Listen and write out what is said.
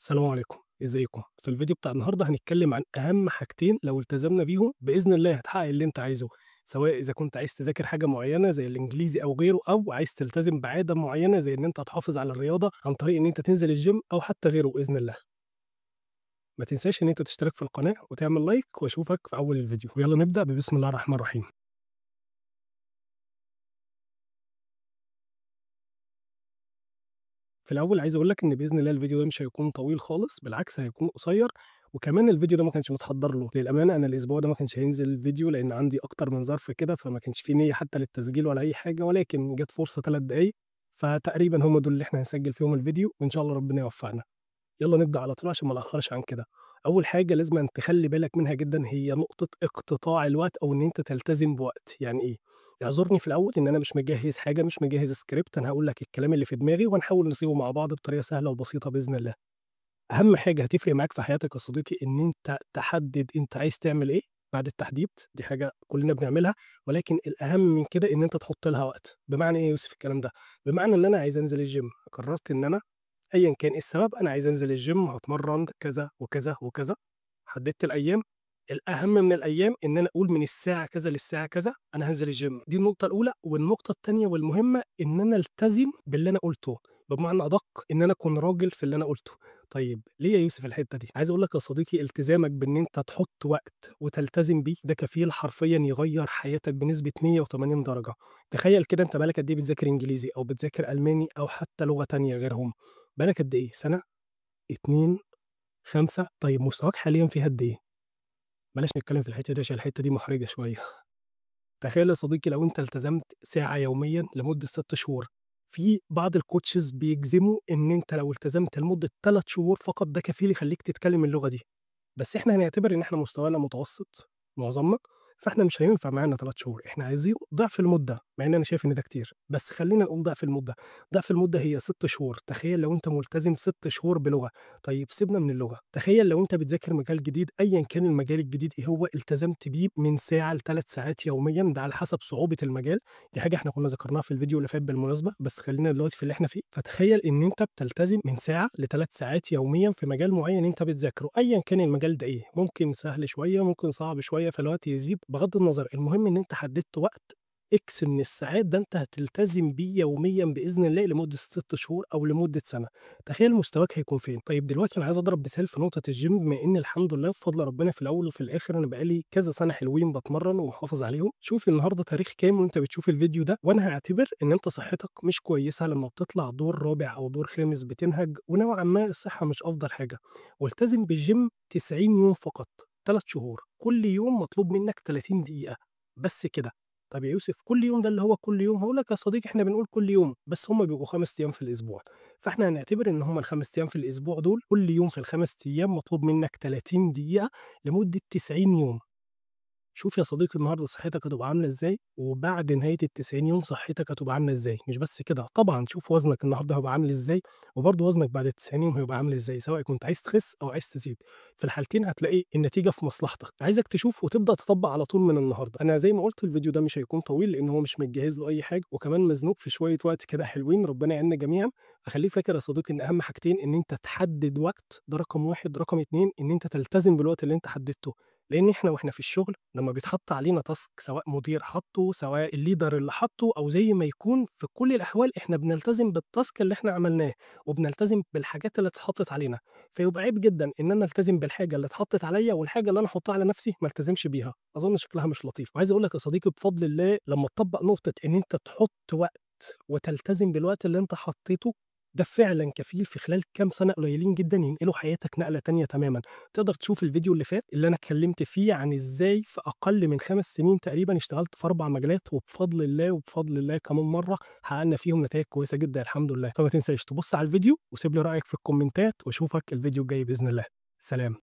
السلام عليكم، إزيكم؟ في الفيديو بتاع النهارده هنتكلم عن أهم حاجتين لو التزمنا بيهم بإذن الله هتحقق اللي أنت عايزه، سواء إذا كنت عايز تذاكر حاجة معينة زي الإنجليزي أو غيره، أو عايز تلتزم بعادة معينة زي إن أنت تحافظ على الرياضة عن طريق إن أنت تنزل الجيم أو حتى غيره بإذن الله. ما تنساش إن أنت تشترك في القناة وتعمل لايك وأشوفك في أول الفيديو، ويلا نبدأ ببسم الله الرحمن الرحيم. في الأول عايز أقول لك إن بإذن الله الفيديو ده مش هيكون طويل خالص، بالعكس هيكون قصير، وكمان الفيديو ده ما كانش متحضّر له، للأمانة أنا الأسبوع ده ما كانش هينزل فيديو لإن عندي أكتر من ظرف كده، فما كانش في نيّة حتى للتسجيل ولا أي حاجة، ولكن جات فرصة 3 دقايق، فتقريبًا هم دول اللي إحنا هنسجّل فيهم الفيديو، وإن شاء الله ربنا يوفقنا. يالّا نبدأ على طول عشان ما نأخّرش عن كده. أول حاجة لازمًا تخلّي بالك منها جدًا هي نقطة اقتطاع الوقت أو إن أنت تلتزم بوقت، يعني إيه؟ اعذرني في الأول إن أنا مش مجهّز حاجة، مش مجهّز script، أنا هاقول لك الكلام اللي في دماغي وهنحاول نصيغه مع بعض بطريقة سهلة وبسيطة بإذن الله. أهم حاجة هتفرق معاك في حياتك يا صديقي إن أنت تحدد أنت عايز تعمل إيه بعد التحديد، دي حاجة كلنا بنعملها، ولكن الأهم من كده إن أنت تحط لها وقت. بمعنى إيه يا يوسف الكلام ده؟ بمعنى إن أنا عايز أنزل الgym، قررت إن أنا أيًا كان إيه السبب أنا عايز أنزل الgym هاتمرن كذا وكذا وكذا، حددت الأيام، الأهم من الأيام إن أنا أقول من الساعة كذا للساعة كذا أنا هانزل الgym، دي النقطة الأولى، والنقطة التانية والمهمة إن أنا ألتزم باللي أنا قُلته، بمعنى أدق إن أنا أكون راجل في اللي أنا قُلته. طيب ليه يا يوسف الحتّة دي؟ عايز أقول لك يا صديقي التزامك بإن أنت تحط وقت وتلتزم بيه، ده كفيل حرفيًا يغيّر حياتك بنسبة 180 درجة. تخيّل كده أنت بقى لك قد إيه بتذاكر إنجليزي أو بتذاكر ألماني أو حتى لغة تانية غيرهم، بقى لك قد إيه؟ سَنة، 2، 5؟ طيب مستواك حاليًا فيها قد إيه؟ بلاش نتكلم في الحتّة دي عشان الحتّة دي محرجة شوية. تخيل يا صديقي لو أنت التزمت ساعة يوميًا لمدة 6 شهور، في بعض الcoaches بيجزموا إن أنت لو التزمت لمدة 3 شهور فقط ده كفيل يخلّيك تتكلم اللغة دي. بس إحنا هنعتبر إن إحنا مستوانا متوسط معظمنا، فإحنا مش هينفع معانا 3 شهور، إحنا عايزين ضِعف المدة، مع إن أنا شايف إن ده كتير، بس خلّينا نقول ضِعف المدة، ضِعف المدة هي 6 شهور، تخيل لو أنت ملتزم 6 شهور بلغة، طيب سيبنا من اللغة، تخيل لو أنت بتذاكر مجال جديد أيًا كان المجال الجديد إيه هو، التزمت بيه من ساعة ل3 ساعات يوميًا، ده على حسب صعوبة المجال، دي حاجة إحنا كنا ذكرناها في الفيديو اللي فات بالمناسبة، بس خلّينا دلوقتي في اللي إحنا فيه، فتخيل إن أنت بتلتزم من ساعة ل3 ساعات يوميًا في مجال معيّن أنت بتذاكره، أيًا كان المجال ده إيه، ممكن سهل شوية، ممكن صعب شوية، فالوقت يزيد، بغض النظر، المهم إن أنت حددت وقت X من الساعات ده أنت هتلتزم بيه يوميًا بإذن الله لمدة 6 شهور أو لمدة سنة، تخيل مستواك هيكون فين. طيب دلوقتي أنا عايز أضرب مثال في نقطة الgym بما إن الحمد لله بفضل ربنا في الأول وفي الآخر أنا بقى لي كذا سنة حلوين باتمرن ومحافظ عليهم. شوف النهارده تاريخ كام وأنت بتشوف الفيديو ده، وأنا هاعتبر إن أنت صحتك مش كويسة لمّا بتطلع دور رابع أو دور خامس بتنهج، ونوعًا ما الصحة مش أفضل حاجة. والتزم بالgym 90 يوم فقط، 3 شهور، كل يوم مطلوب منك 30 دقيقة، بس كده. طب يا يوسف كل يوم ده اللي هو كل يوم، هاقول لك يا صديقي إحنا بنقول كل يوم، بس هم بيبقوا 5 أيام في الأسبوع، فإحنا هنعتبر إن هم ال5 أيام في الأسبوع دول كل يوم في ال5 أيام مطلوب منك 30 دقيقة لمدة 90 يوم. شوف يا صديقي النهارده صحتك هتبقى عاملة إزاي، وبعد نهاية ال90 يوم صحتك هتبقى عاملة إزاي، مش بس كده، طبعًا شوف وزنك النهارده هيبقى عامل إزاي، وبرضه وزنك بعد ال90 يوم هيبقى عامل إزاي، سواء كنت عايز تخس أو عايز تزيد، في الحالتين هتلاقي النتيجة في مصلحتك، عايزك تشوف وتبدأ تطبّق على طول من النهارده. أنا زي ما قُلت الفيديو ده مش هيكون طويل لإن هو مش متجهّز له أي حاجة، وكمان مزنوق في شوية وقت كده حلوين، ربنا يعيننا جميعًا. فخلّيك فاكر يا صديقي إن أهم حاجتين إن أنت تحدد وقت، ده رقم 1، رقم 2 إن أنت تلتزم بالوقت اللي أنت حددته. لإن إحنا وإحنا في الشغل لمّا بيتحط علينا task سواء مدير حاطّه، سواء الleader اللي حاطّه، أو زي ما يكون، في كل الأحوال إحنا بنلتزم بالtask اللي إحنا عملناه، وبنلتزم بالحاجات اللي اتحطّت علينا، فيبقى عيب جدًا إن أنا ألتزم بالحاجة اللي اتحطّت عليَّ والحاجة اللي أنا أحطّها على نفسي ما التزمش بيها، أظن شكلها مش لطيف. وعايز أقول لك يا صديقي بفضل الله لمّا تطبّق نقطة إن أنت تحط وقت وتلتزم بالوقت اللي أنت حطّيته، ده فعلًا كفيل في خلال كام سنة قليلين جدًا ينقلوا حياتك نقلة تانية تمامًا. تقدر تشوف الفيديو اللي فات اللي أنا اتكلمت فيه عن إزاي في أقل من 5 سنين تقريبًا اشتغلت في 4 مجالات، وبفضل الله وبفضل الله كمان مرّة حققنا فيهم نتايج كويسة جدًا الحمد لله. فما تنساش تبُص على الفيديو وسيب لي رأيك في الكومنتات، واشوفك الفيديو الجاي بإذن الله. سلام.